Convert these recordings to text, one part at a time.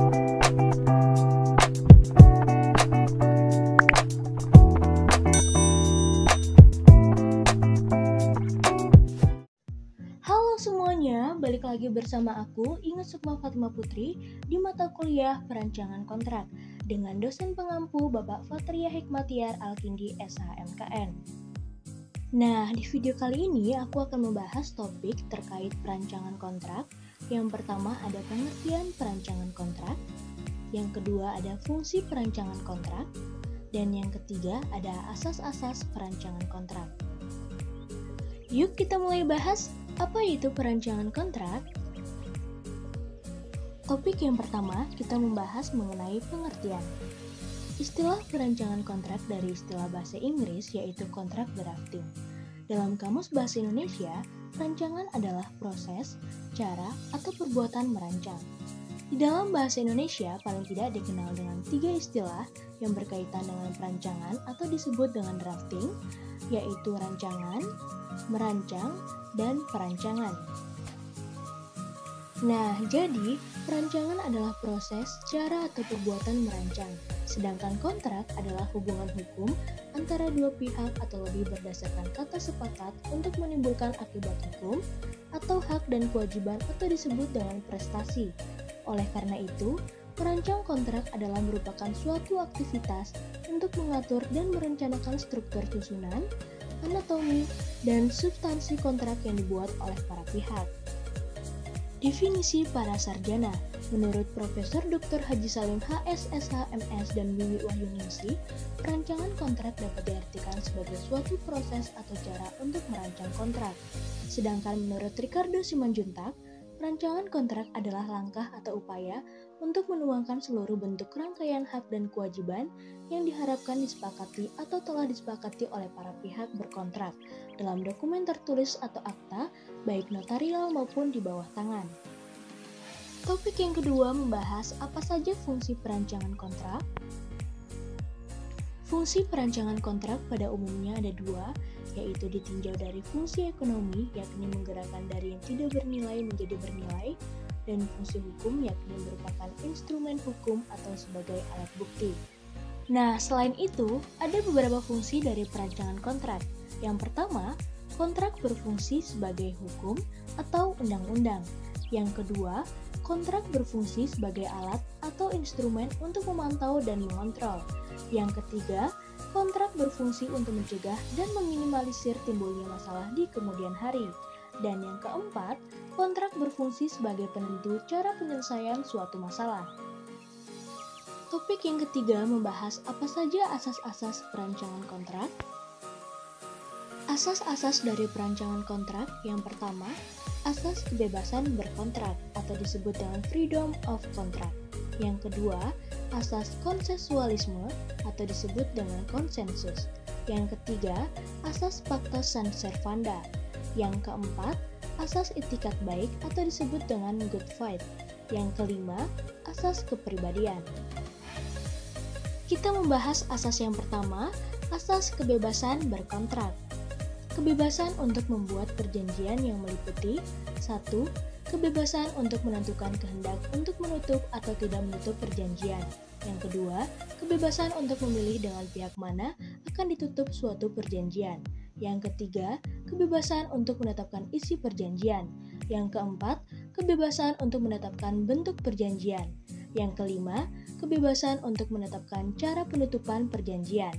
Halo semuanya, balik lagi bersama aku, Ingat Sukma Fatima Putri, di mata kuliah Perancangan Kontrak dengan dosen pengampu Bapak Fatria Hikmatiar Alkindi SHMKN. Nah, di video kali ini aku akan membahas topik terkait perancangan kontrak. Yang pertama ada pengertian perancangan kontrak, yang kedua ada fungsi perancangan kontrak, dan yang ketiga ada asas-asas perancangan kontrak. Yuk kita mulai bahas. Apa itu perancangan kontrak? Topik yang pertama, kita membahas mengenai pengertian. Istilah perancangan kontrak dari istilah bahasa Inggris yaitu kontrak drafting. Dalam Kamus Bahasa Indonesia, perancangan adalah proses, cara, atau perbuatan merancang. Di dalam bahasa Indonesia, paling tidak dikenal dengan 3 istilah yang berkaitan dengan perancangan atau disebut dengan drafting, yaitu rancangan, merancang, dan perancangan. Nah, jadi perancangan adalah proses, cara, atau perbuatan merancang. Sedangkan kontrak adalah hubungan hukum antara dua pihak atau lebih berdasarkan kata sepakat untuk menimbulkan akibat hukum atau hak dan kewajiban atau disebut dengan prestasi. Oleh karena itu, merancang kontrak adalah merupakan suatu aktivitas untuk mengatur dan merencanakan struktur susunan, anatomi, dan substansi kontrak yang dibuat oleh para pihak. Definisi para sarjana. Menurut Profesor Dr. Haji Salim HS, SH, MS, dan Wiwi Wahyuningsi, perancangan kontrak dapat diartikan sebagai suatu proses atau cara untuk merancang kontrak. Sedangkan menurut Ricardo Simanjuntak, perancangan kontrak adalah langkah atau upaya untuk menuangkan seluruh bentuk rangkaian hak dan kewajiban yang diharapkan disepakati atau telah disepakati oleh para pihak berkontrak dalam dokumen tertulis atau akta, baik notarial maupun di bawah tangan. Topik yang kedua membahas apa saja fungsi perancangan kontrak. Fungsi perancangan kontrak pada umumnya ada 2, yaitu ditinjau dari fungsi ekonomi, yakni menggerakkan dari yang tidak bernilai menjadi bernilai, dan fungsi hukum, yakni merupakan instrumen hukum atau sebagai alat bukti. Nah, selain itu, ada beberapa fungsi dari perancangan kontrak. Yang pertama, kontrak berfungsi sebagai hukum atau undang-undang. Yang kedua, kontrak berfungsi sebagai alat atau instrumen untuk memantau dan mengontrol. Yang ketiga, kontrak berfungsi untuk mencegah dan meminimalisir timbulnya masalah di kemudian hari. Dan yang keempat, kontrak berfungsi sebagai penentu cara penyelesaian suatu masalah. Topik yang ketiga membahas apa saja asas-asas perancangan kontrak. Asas-asas dari perancangan kontrak yang pertama, asas kebebasan berkontrak atau disebut dengan freedom of contract. Yang kedua, asas konsensualisme atau disebut dengan konsensus. Yang ketiga, asas pacta sunt servanda. Yang keempat, asas etikat baik atau disebut dengan good faith. Yang kelima, asas kepribadian. Kita membahas asas yang pertama, asas kebebasan berkontrak. Kebebasan untuk membuat perjanjian yang meliputi 1. Kebebasan untuk menentukan kehendak untuk menutup atau tidak menutup perjanjian. Yang kedua, kebebasan untuk memilih dengan pihak mana akan ditutup suatu perjanjian. Yang ketiga, kebebasan untuk menetapkan isi perjanjian. Yang keempat, kebebasan untuk menetapkan bentuk perjanjian. Yang kelima, kebebasan untuk menetapkan cara penutupan perjanjian.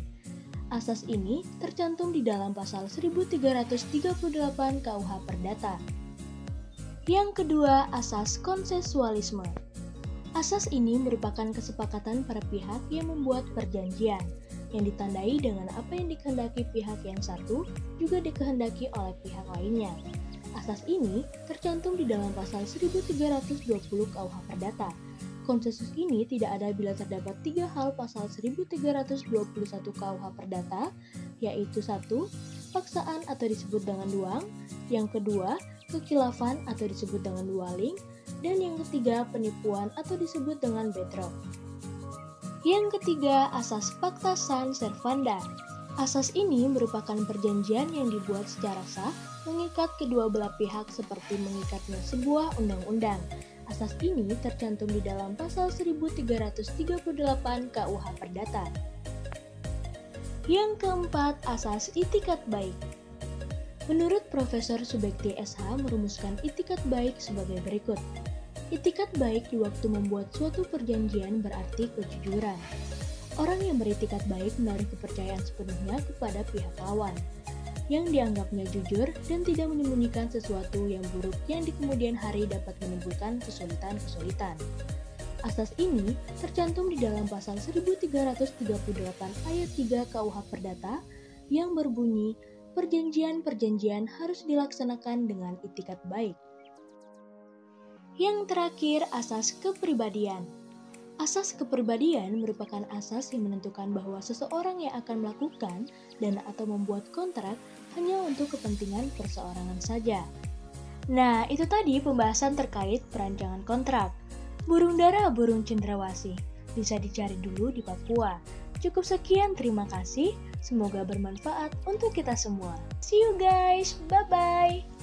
Asas ini tercantum di dalam pasal 1338 KUH Perdata. Yang kedua, asas konsensualisme. Asas ini merupakan kesepakatan para pihak yang membuat perjanjian, yang ditandai dengan apa yang dikehendaki pihak yang satu juga dikehendaki oleh pihak lainnya. Asas ini tercantum di dalam pasal 1320 KUH Perdata. Konsensus ini tidak ada bila terdapat 3 hal pasal 1321 KUH Perdata, yaitu 1. Paksaan atau disebut dengan duang, yang kedua, kekhilafan atau disebut dengan dualing, dan yang ketiga, penipuan atau disebut dengan bedrock. Yang ketiga, asas pacta sunt servanda. Asas ini merupakan perjanjian yang dibuat secara sah mengikat kedua belah pihak seperti mengikatnya sebuah undang-undang. Asas ini tercantum di dalam pasal 1338 KUH Perdata. Yang keempat, asas itikat baik. Menurut Profesor Subekti SH merumuskan itikat baik sebagai berikut. Itikat baik di waktu membuat suatu perjanjian berarti kejujuran. Orang yang beritikat baik menaruh kepercayaan sepenuhnya kepada pihak lawan, yang dianggapnya jujur dan tidak menyembunyikan sesuatu yang buruk yang di kemudian hari dapat menimbulkan kesulitan-kesulitan. Asas ini tercantum di dalam pasal 1338 ayat 3 KUH Perdata yang berbunyi, perjanjian-perjanjian harus dilaksanakan dengan itikat baik. Yang terakhir, asas kepribadian. Asas kepribadian merupakan asas yang menentukan bahwa seseorang yang akan melakukan dan atau membuat kontrak hanya untuk kepentingan perseorangan saja. Nah, itu tadi pembahasan terkait perancangan kontrak. Burung dara, burung cendrawasih, bisa dicari dulu di Papua. Cukup sekian, terima kasih. Semoga bermanfaat untuk kita semua. See you guys, bye-bye.